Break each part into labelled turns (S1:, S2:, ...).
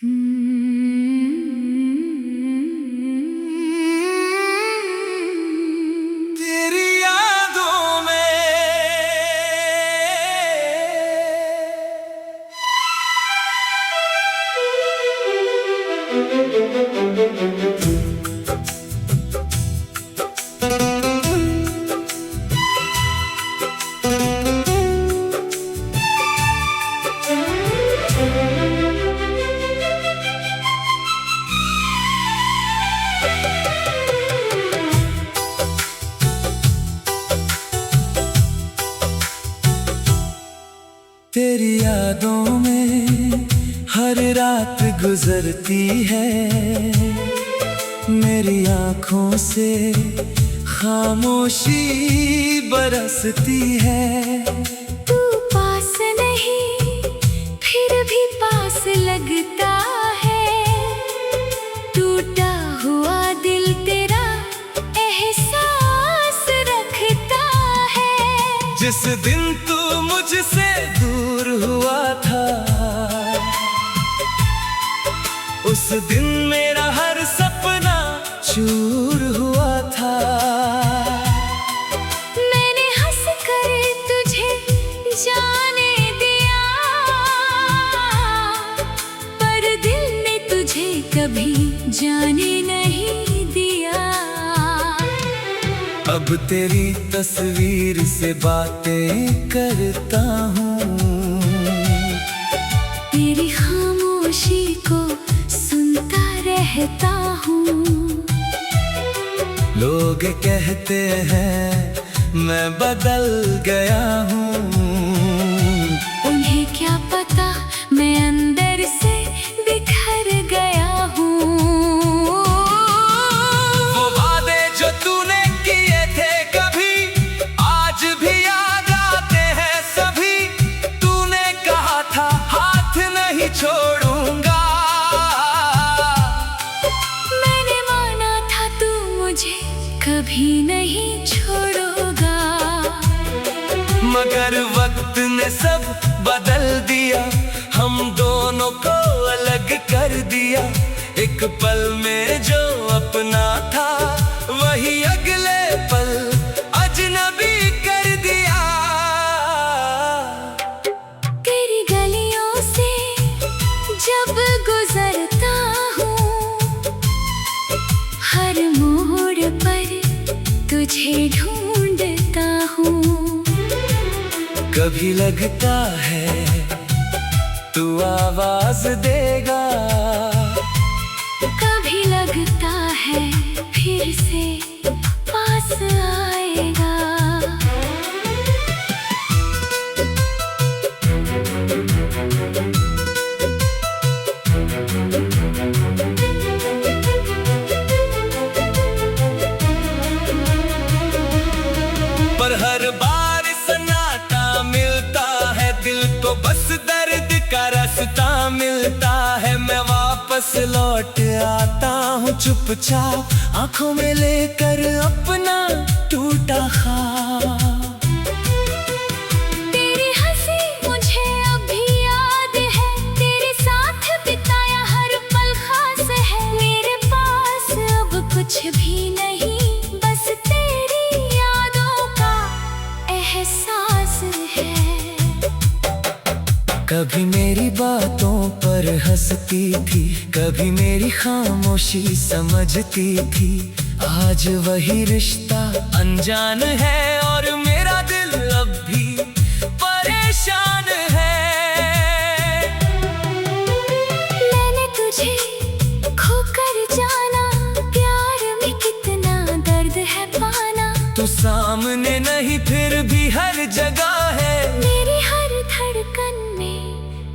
S1: तेरी यादों में तेरी यादों में हर रात गुजरती है, मेरी आँखों से खामोशी बरसती है।
S2: तू पास नहीं फिर भी पास लगता है, टूटा हुआ दिल तेरा एहसास रखता है।
S1: जिस दिन तू मुझसे दूर हुआ था, उस दिन मेरा हर सपना चूर हुआ था।
S2: मैंने हंस कर तुझे जाने दिया, पर दिल ने तुझे कभी जाने नहीं दिया।
S1: अब तेरी तस्वीर से बातें करता हूँ,
S2: तेरी खामोशी को सुनता रहता हूँ।
S1: लोग कहते हैं मैं बदल गया हूँ,
S2: उन्हें क्या पता मैं अंदर से बिखर गया हूँ।
S1: वो वादे जो तूने किए थे कभी आज भी याद आते हैं सभी। तूने कहा था हाथ नहीं छोड़ूंगा,
S2: मैंने माना था तू मुझे कभी नहीं छोड़ोगा।
S1: मगर वक्त ने सब बदल दिया, हम दोनों को अलग कर दिया। एक पल में जो अपना था वही अगले पल अजनबी कर दिया।
S2: तेरी गलियों से जब गुजरता हूँ, हर मोड़ पर तुझे ढूंढता हूँ।
S1: कभी लगता है तू आवाज देगा,
S2: कभी लगता है फिर से पास आएगा।
S1: पर हर बार सन्नाटा मिलता है, दिल को बस दर्द का रास्ता मिलता है। मैं वापस लौट आता हूँ चुपचाप, आंखों में लेकर अपना टूटा ख्वाब।
S2: तेरी हंसी मुझे अभी याद है, तेरे साथ बिताया हर पल खास है। मेरे पास अब कुछ भी नहीं, बस तेरी यादों का एहसास है।
S1: कभी मेरी बातों पर हंसती थी, कभी मेरी खामोशी समझती थी। आज वही रिश्ता अनजान है और मेरा दिल अब भी परेशान है।
S2: मैंने तुझे खोकर जाना, प्यार में कितना दर्द है पाना।
S1: तू सामने नहीं फिर भी हर जगह है,
S2: मेरी हर धड़कन में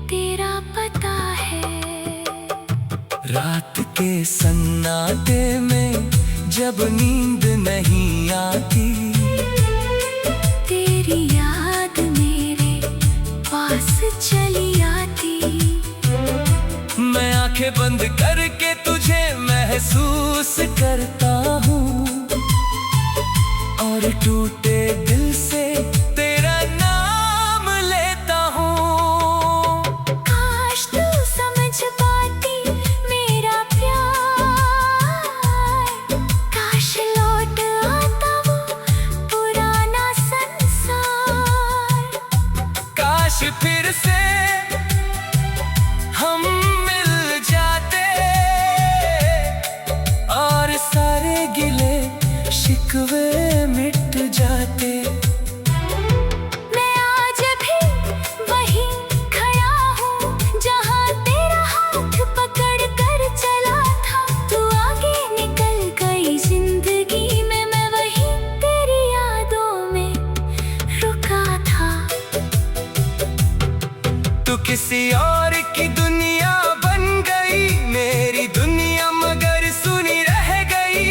S2: तेरा पता है।
S1: रात के सन्नाटे में जब नींद नहीं आती,
S2: तेरी याद मेरे पास चली आती।
S1: मैं आंखें बंद करके तुझे महसूस करता हूँ, और टूटे दिल से तेरा नाम लेता हूँ।
S2: काश तू समझ पाती
S1: शिकवे मिट जाते।
S2: मैं आज भी वहीं खड़ा हूँ जहाँ तेरा हाथ पकड़ कर चला था। तू आगे निकल गई जिंदगी में, मैं वहीं तेरी यादों में रुका था।
S1: तू किसी और की दुनिया बन गई, मेरी दुनिया मगर सुनी रह गई।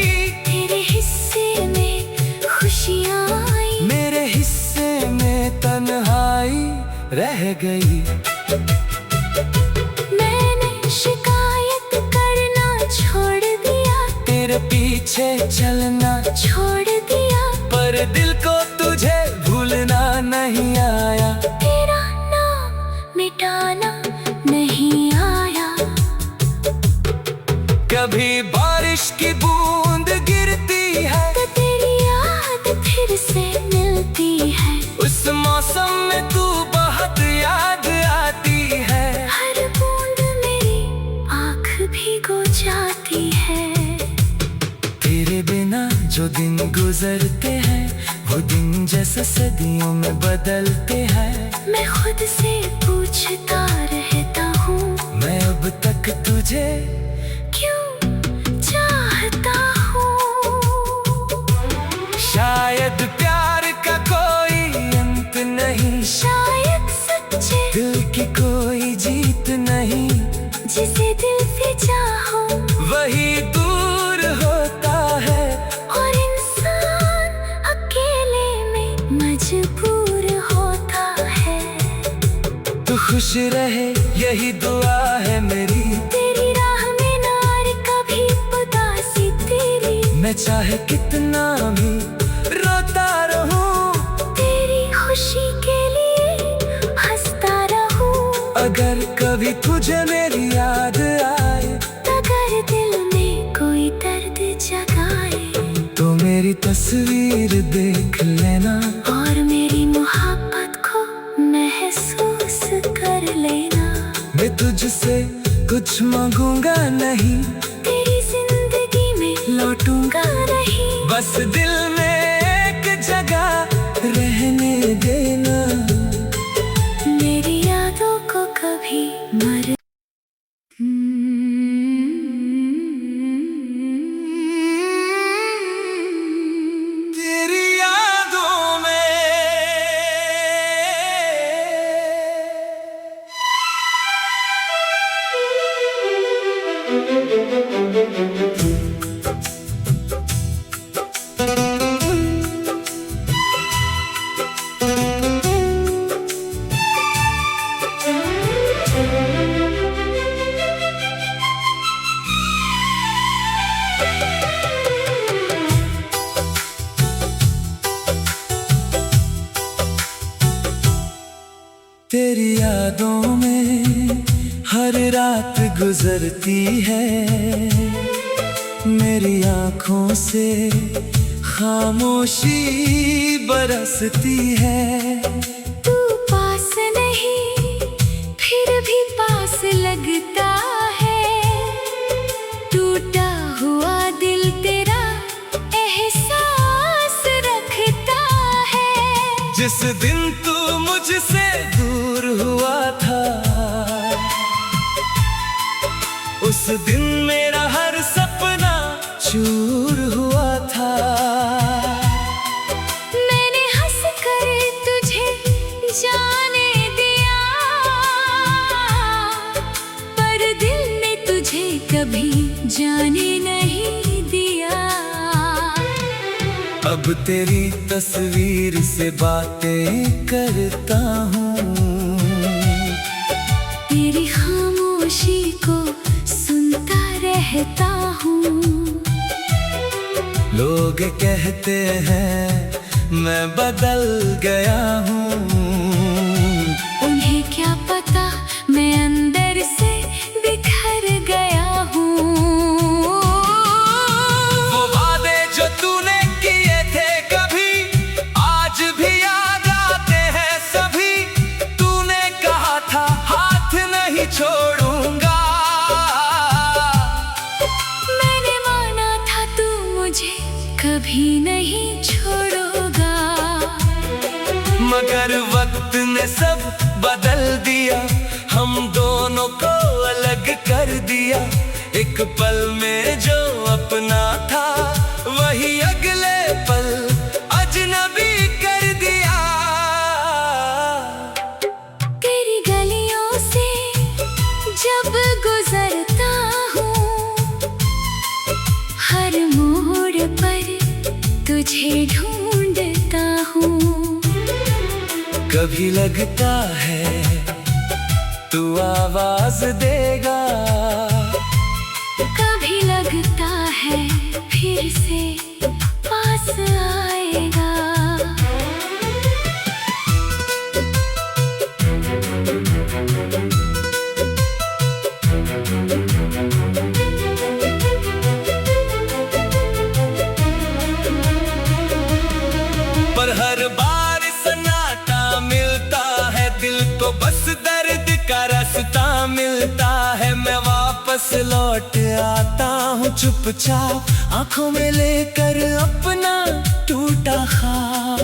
S2: तेरे हिस्से में खुशियाँ आई,
S1: मेरे हिस्से में तन्हाई रह गई।
S2: मैंने शिकायत करना छोड़ दिया,
S1: तेरे पीछे चलना
S2: छोड़ दिया।
S1: पर दिल को तुझे भूलना नहीं आया,
S2: तेरा नाम मिटाना नहीं आया।
S1: कभी बारिश की बूंद गिरती है
S2: तो तेरी याद फिर से मिलती है।
S1: उस मौसम में तू बहुत याद आती है।
S2: हर बूंद मेरी आँख भिगो जाती है।
S1: तेरे बिना जो दिन गुजरते हैं वो दिन जैसे सदियों में बदलते हैं।
S2: मैं खुद से पूछता रहता हूँ,
S1: मैं अब तक तुझे
S2: क्यों चाहता हूँ।
S1: शायद प्यार का कोई अंत नहीं,
S2: शायद सच्चे
S1: दिल की कोई जीत नहीं।
S2: जिसे दिल से चाहो
S1: वही दूर होता है,
S2: और इंसान अकेले में मजबूर होता है।
S1: तू खुश रहे यही दुआ है मेरी।
S2: तेरी राह में नार कभी उदासी तेरी,
S1: मैं चाहे कितना भी रोता रहूं,
S2: तेरी खुशी के लिए हंसता रहूं।
S1: अगर कभी तुझे मेरी याद आए,
S2: अगर दिल में कोई दर्द जगाए,
S1: तो मेरी तस्वीर देख लेना
S2: और मेरी मोहब्बत को महसूस कर लेना।
S1: मैं तुझसे कुछ मांगूंगा नहीं,
S2: तेरी जिंदगी में लौटूंगा नहीं।
S1: बस दिल में एक जगह रहने देना।
S2: मेरी यादों को कभी मर
S1: तेरी यादों में तेरी यादों में हर रात गुजरती है। मेरी आँखों से खामोशी बरसती है।
S2: तू पास नहीं फिर भी पास लगता है। टूटा हुआ दिल तेरा एहसास रखता है।
S1: जिस दिन तू मुझसे दूर हुआ था, उस दिन मेरा हर सपना चूर हुआ था।
S2: मैंने हंस कर तुझे जाने दिया, पर दिल ने तुझे कभी जाने नहीं दिया।
S1: अब तेरी तस्वीर से बातें करता हूँ,
S2: तेरी खामोशी को सुनता रहता हूँ।
S1: लोग कहते हैं मैं बदल गया हूँ।
S2: उन्हें क्या पता मैं अंदर से बिखर गया हूँ।
S1: वो वादे जो तूने किए थे कभी आज भी याद आते हैं सभी। तूने कहा था हाथ नहीं छोड़ूंगा,
S2: मैंने माना था तू मुझे कभी नहीं
S1: मगर वक्त ने सब बदल दिया, हम दोनों को अलग कर दिया। एक पल में जो अपना था वही अगले पल अजनबी कर दिया।
S2: तेरी गलियों से जब गुजरता हूँ, हर मोड़ पर तुझे ढूंढता हूँ।
S1: कभी लगता है तू आवाज देगा,
S2: कभी लगता है फिर से पास आएगा।
S1: पर हर बार सन्नाटा मिलता है, दिल को बस दर्द का रास्ता मिलता है। मैं वापस लौट आता हूँ चुपचाप, आंखों में लेकर अपना टूटा ख्वाब।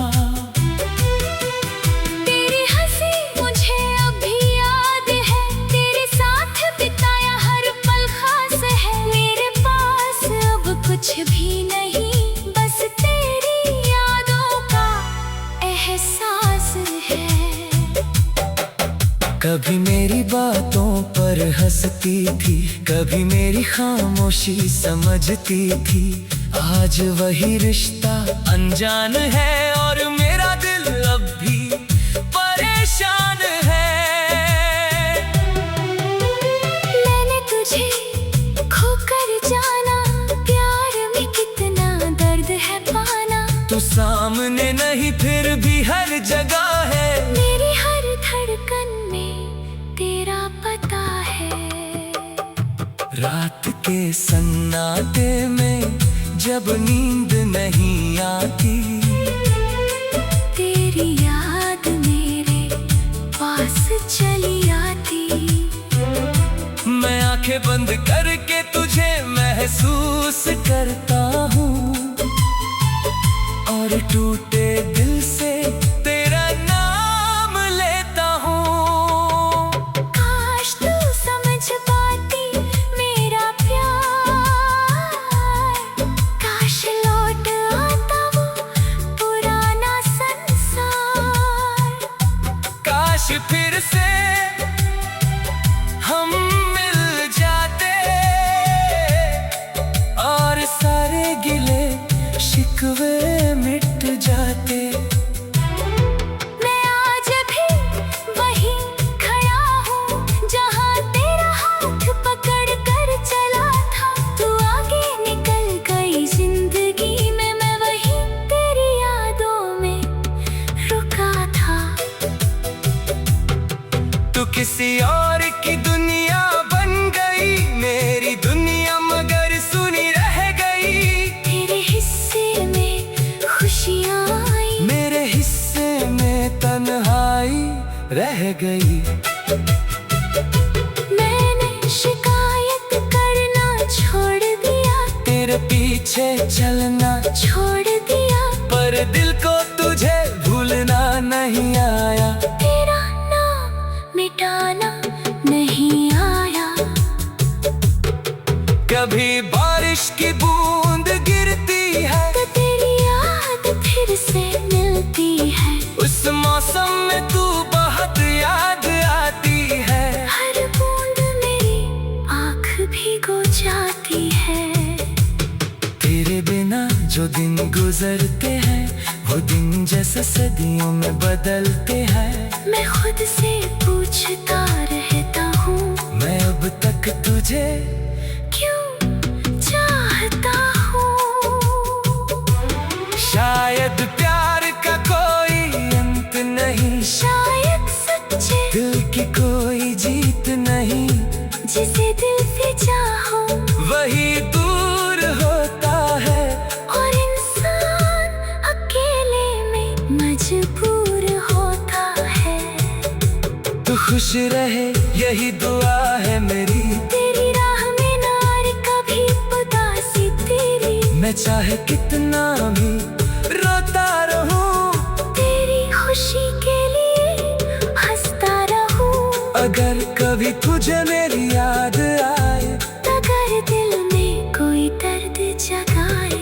S2: तेरी हंसी मुझे अभी याद है, तेरे साथ बिताया हर पल खास है। मेरे पास अब कुछ भी नहीं, बस तेरी यादों का एहसास है।
S1: कभी मेरी बातों पर हंसती थी, कभी मेरी खामोशी समझती थी। आज वही रिश्ता अनजान है और मेरा दिल अब भी परेशान है।
S2: मैंने तुझे खोकर जाना, प्यार में कितना दर्द है पाना।
S1: तू सामने नहीं फिर भी हर जगह है,
S2: मेरी हर धड़कन में तेरा पता है।
S1: रात के सन्नाटे में जब नींद नहीं आती,
S2: तेरी याद मेरे पास चली आती।
S1: मैं आंखें बंद करके तुझे महसूस करता हूँ और टूटे दिल से तेरा नाम लेता हूँ।
S2: काश तू समझ पाती मेरा प्यार, काश लौट आता वो पुराना संसार।
S1: काश फिर से हम मिल जाते और सारे गिले शिकवे मिट जाते।
S2: मैं आज भी वहीं खड़ा हूँ जहाँ तेरा हाथ पकड़ कर चला था। तू आगे निकल गई जिंदगी में, मैं वहीं तेरी यादों में रुका था।
S1: तू किसी और की दुनिया बन गई, मेरी दुनिया मगर सुनी रह गई।
S2: तेरे हिस्से में खुशियाँ आई,
S1: मेरे हिस्से में तन्हाई रह गई।
S2: मैंने शिकायत करना छोड़ दिया,
S1: तेरे पीछे चलना
S2: छोड़ दिया।
S1: पर दिल को तुझे भूलना नहीं आया,
S2: तेरा नाम मिटाना नहीं आया।
S1: कभी बारिश की बूंद गिरती है
S2: तो तेरी याद फिर से मिलती है।
S1: उस मौसम में तू बहुत याद आती है।
S2: हर बूंद मेरी आँख भिगो जाती है।
S1: तेरे बिना जो दिन गुजरते हैं वो दिन जैसे सदियों में बदलते हैं।
S2: मैं खुद से पूछता रहता हूँ,
S1: मैं अब तक तुझे
S2: क्यों चाहता हूँ।
S1: शायद प्यार का कोई अंत नहीं,
S2: शायद सच्चे
S1: दिल की कोई जीत नहीं।
S2: जिसे दिल से चाहो
S1: वही दूर होता है
S2: और इंसान अकेले में मजबूर होता है।
S1: तू खुश रहे यही दुआ है मेरी,
S2: तेरी राह में नार कभी उदासी तेरी।
S1: मैं चाहे कितना भी रोता रहूं,
S2: तेरी खुशी के
S1: तुझे मेरी याद आए,
S2: अगर दिल में कोई दर्द जगाए,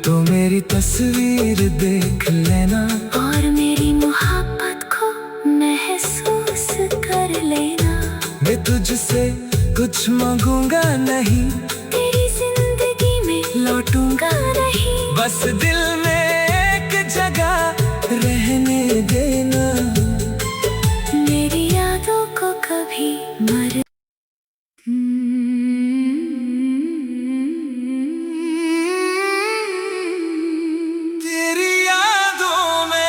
S1: तो मेरी तस्वीर देख लेना
S2: और मेरी मोहब्बत को महसूस कर लेना।
S1: मैं तुझसे कुछ मांगूंगा नहीं,
S2: तेरी जिंदगी में लौटूंगा नहीं,
S1: बस दिल में एक जगह रहने देना।
S2: मेरी यादों को कभी मर
S1: तेरी यादों में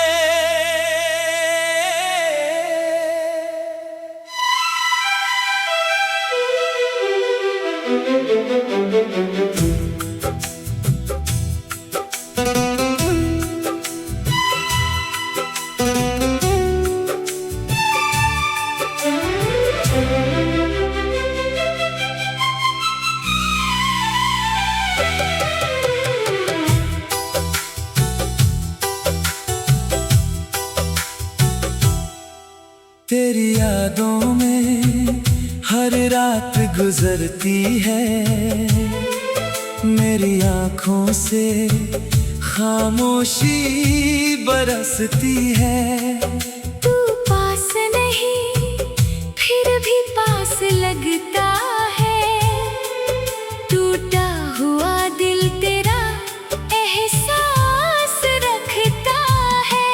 S1: तेरी यादों में हर रात गुजरती है, मेरी आँखों से खामोशी बरसती है।
S2: तू पास नहीं फिर भी पास लगता है, टूटा हुआ दिल तेरा एहसास रखता है।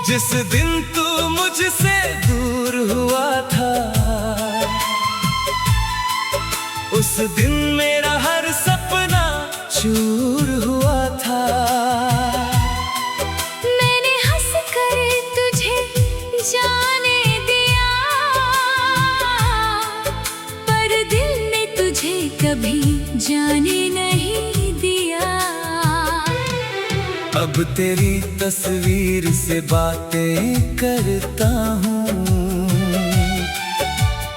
S1: जिस दिन तू मुझसे दूर हुआ था, उस दिन मेरा हर सपना चूर हुआ था।
S2: मैंने हंस कर तुझे जाने दिया, पर दिल ने तुझे कभी जाने नहीं दिया।
S1: अब तेरी तस्वीर से बातें करता हूँ,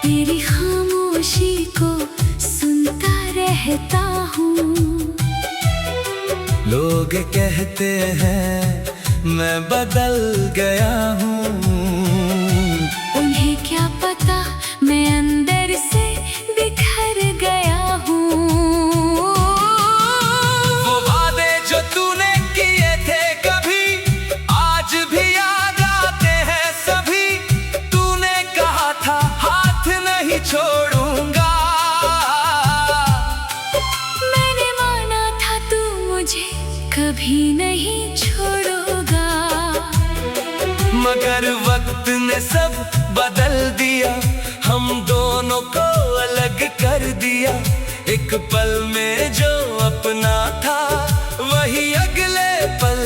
S2: तेरी खामोशी को सुनता रहता हूँ।
S1: लोग कहते हैं मैं बदल गया हूँ,
S2: उन्हें क्या पता मैं अंदर से बिखर गया हूँ।
S1: वो वादे जो तूने किए थे कभी आज भी याद आते हैं सभी। तूने कहा था हाथ नहीं छोड़ूंगा,
S2: मैंने माना था तू मुझे कभी नहीं छोड़ोगा,
S1: मगर वक्त ने सब बदल दिया, हम दोनों को अलग कर दिया। एक पल में जो अपना था, वही अगले पल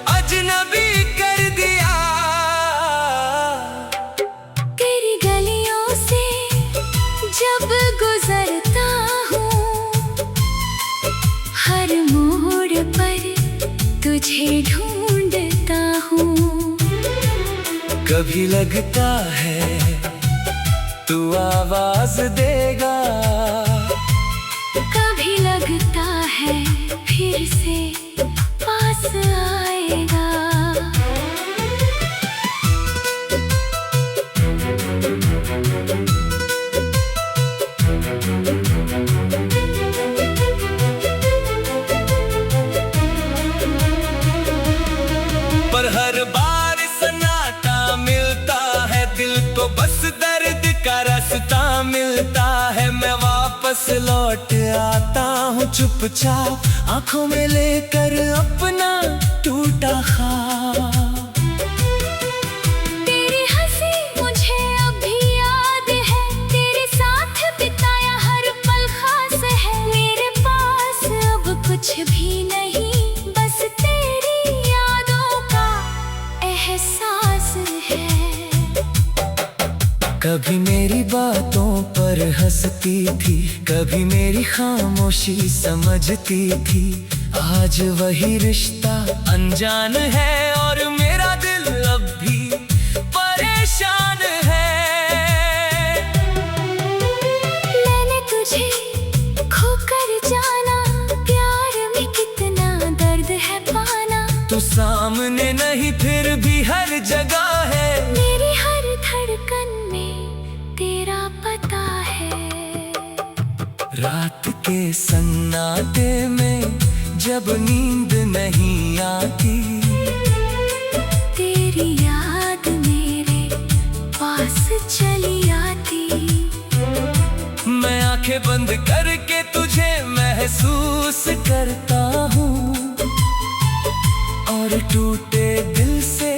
S1: अजनबी कर दिया।
S2: तेरी गलियों से जब गुजरता हूँ, हर मोड़ पर तुझे ढूंढता हूँ।
S1: कभी लगता है तू आवाज देगा,
S2: कभी लगता है फिर से पास आएगा।
S1: पर हर बार सन्नाटा मिलता है दिल को, बस दर्द का रास्ता मिलता है। मैं वापस लौट आता हूँ चुपचाप, आंखों में लेकर अपना टूटा ख्वाब।
S2: तेरी हंसी मुझे अभी याद है, तेरे साथ बिताया हर पल खास है। मेरे पास अब कुछ भी नहीं, बस तेरी यादों का एहसास है।
S1: कभी मेरी बातों पर हंसती थी, कभी मेरी खामोशी समझती थी। आज वही रिश्ता अनजान है और मेरा दिल अब भी परेशान है।
S2: मैंने तुझे खोकर जाना, प्यार में कितना दर्द है पाना।
S1: तू सामने नहीं फिर भी हर जगह है,
S2: मेरी हर धड़कन में तेरा पता है।
S1: रात के सन्नाटे में जब नींद नहीं आती,
S2: तेरी याद मेरे पास चली आती।
S1: मैं आंखें बंद करके तुझे महसूस करता हूँ और टूटे दिल से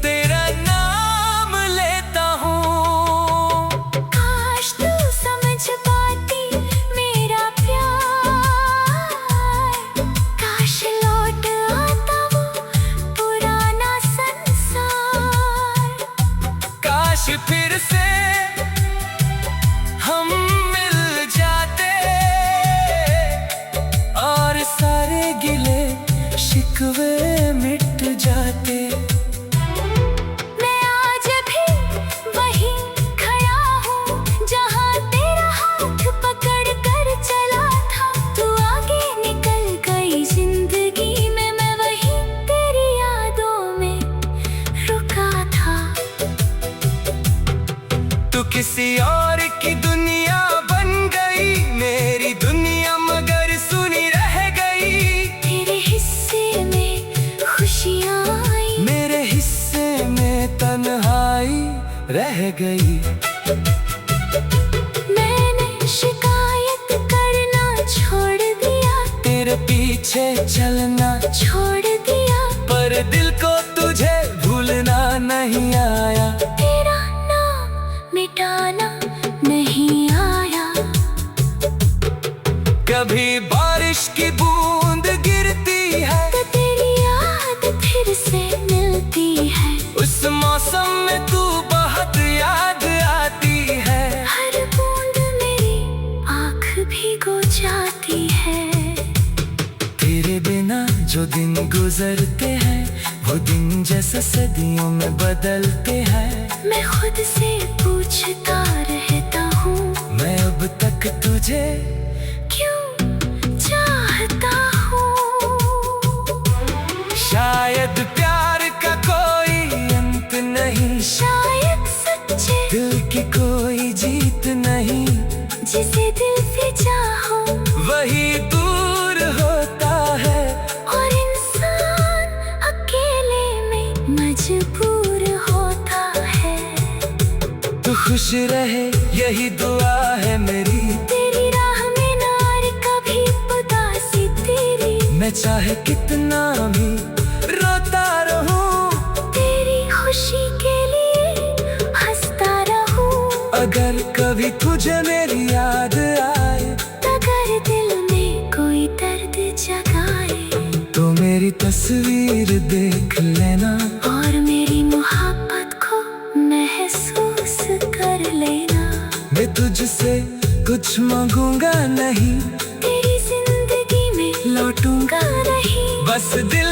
S1: तेरा नाम लेता हूँ।
S2: काश तू समझ पाती मेरा प्यार, काश लौट आता वो पुराना संसार।
S1: काश फिर से हम मिल जाते और सारे गिले शिकवे मिट जाते।
S2: मैं आज भी वहीं खड़ा हूँ जहाँ तेरा हाथ पकड़ कर चला था। तू आगे निकल गई जिंदगी में, मैं वहीं तेरी यादों में रुका था।
S1: तू किसी और की दुनिया बन गई, मेरी दुनिया मगर सुनी रह गई।
S2: तेरे हिस्से में खुशियाँ आई,
S1: मेरे हिस्से में तन्हाई रह गई।
S2: मैंने शिकायत करना छोड़ दिया,
S1: तेरे पीछे चलना
S2: छोड़ दिया।
S1: पर दिल को तुझे भूलना नहीं आया,
S2: तेरा नाम मिटाना नहीं आया।
S1: कभी बारिश की बूंद गिरती है
S2: तो तेरी याद फिर से मिलती है।
S1: उस मौसम में तू बहुत याद आती है।
S2: हर बूंद मेरी आँख भिगो जाती है।
S1: तेरे बिना जो दिन गुजरते हैं वो दिन जैसे सदियों में बदलते हैं।
S2: मैं खुद से पूछता रहता हूँ,
S1: मैं अब तक तुझे
S2: क्यों चाहता हूँ।
S1: शायद प्यार का कोई अंत नहीं,
S2: शायद सच्चे
S1: दिल की कोई जीत नहीं।
S2: जिसे दिल से चाहो
S1: वही दूर होता है
S2: और इंसान अकेले में मजबूर होता है।
S1: तू खुश रहे यही दुआ है मेरी,
S2: तेरी राह में नार कभी उदासी तेरी।
S1: मैं चाहे कितना भी रोता रहूं,
S2: तेरी खुशी के लिए हंसता रहूं।
S1: अगर कभी तुझे मेरी याद आए,
S2: अगर दिल में कोई दर्द जगाए,
S1: तो मेरी तस्वीर देख लेना
S2: और मेरी मोहब्बत को महसूस कर लेना।
S1: मैं तुझसे कुछ मांगूंगा नहीं,
S2: तेरी जिंदगी में
S1: लौटूंगा
S2: नहीं।
S1: बस दिल